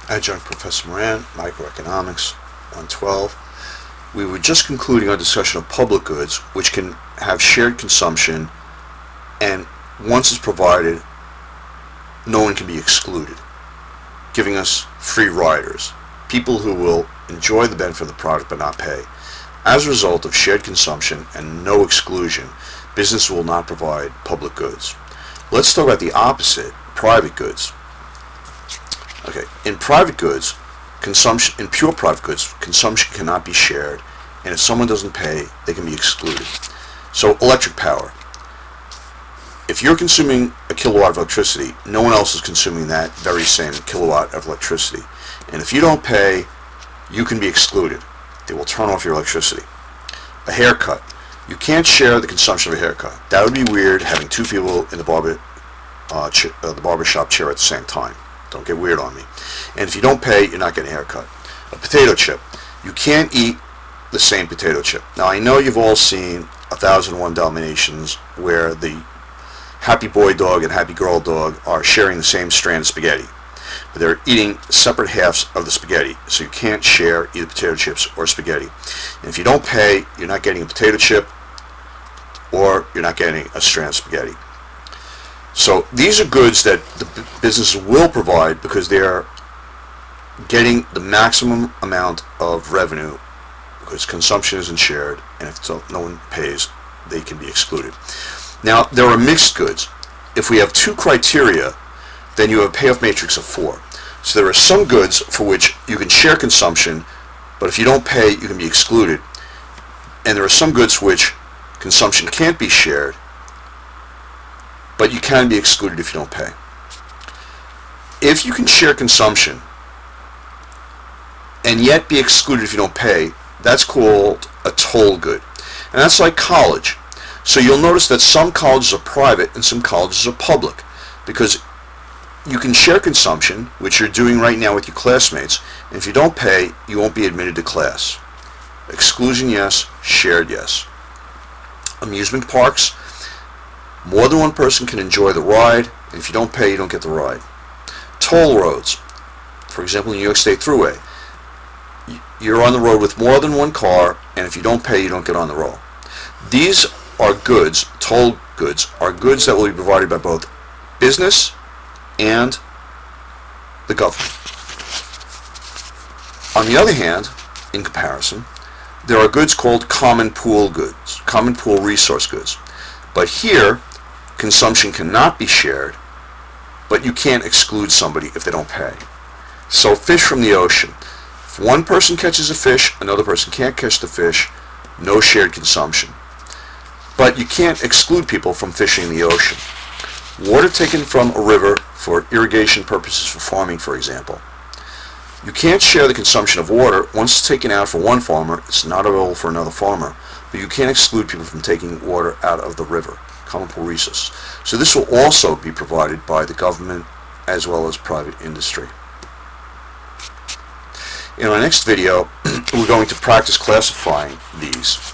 Adjunct Professor Moran, Microeconomics 112. We were just concluding our discussion of public goods, which can have shared consumption, and once it's provided, no one can be excluded, giving us free riders, people who will enjoy the benefit of the product but not pay. As a result of shared consumption and no exclusion, business will not provide public goods. Let's talk about the opposite, private goods. Okay, in private goods, consumption, in pure private goods, consumption cannot be shared, and if someone doesn't pay, they can be excluded. So electric power. If you're consuming a kilowatt of electricity, no one else is consuming that very same kilowatt of electricity. And if you don't pay, you can be excluded. They will turn off your electricity. A haircut. You can't share the consumption of a haircut. That would be weird, having two people in the barbershop chair at the same time. Don't get weird on me. And if you don't pay, you're not getting a haircut. A potato chip. You can't eat the same potato chip. Now, I know you've all seen 1001 Dalmatians where the happy boy dog and happy girl dog are sharing the same strand of spaghetti, but they're eating separate halves of the spaghetti, so you can't share either potato chips or spaghetti. And if you don't pay, you're not getting a potato chip or you're not getting a strand of spaghetti. So these are goods that the business will provide because they're getting the maximum amount of revenue because consumption isn't shared, and if no one pays, they can be excluded. Now, there are mixed goods. If we have two criteria, then you have a payoff matrix of 4. So there are some goods for which you can share consumption, but if you don't pay, you can be excluded. And there are some goods for which consumption can't be shared, but you can be excluded if you don't pay. If you can share consumption and yet be excluded if you don't pay, that's called a toll good. And that's like college. So you'll notice that some colleges are private and some colleges are public, because you can share consumption, which you're doing right now with your classmates, and if you don't pay, you won't be admitted to class. Exclusion, yes. Shared, yes. Amusement parks. More than one person can enjoy the ride, and if you don't pay, you don't get the ride. Toll roads. For example, New York State Thruway. You're on the road with more than one car, and if you don't pay, you don't get on the roll. These are goods, toll goods, are goods that will be provided by both business and the government. On the other hand, in comparison, there are goods called common pool goods, common pool resource goods. But here, consumption cannot be shared, but you can't exclude somebody if they don't pay. So fish from the ocean. If one person catches a fish, another person can't catch the fish, no shared consumption. But you can't exclude people from fishing in the ocean. Water taken from a river for irrigation purposes for farming, for example. You can't share the consumption of water. Once it's taken out for one farmer, it's not available for another farmer. But you can't exclude people from taking water out of the river, common pool resources. So this will also be provided by the government as well as private industry. In our next video, we're going to practice classifying these.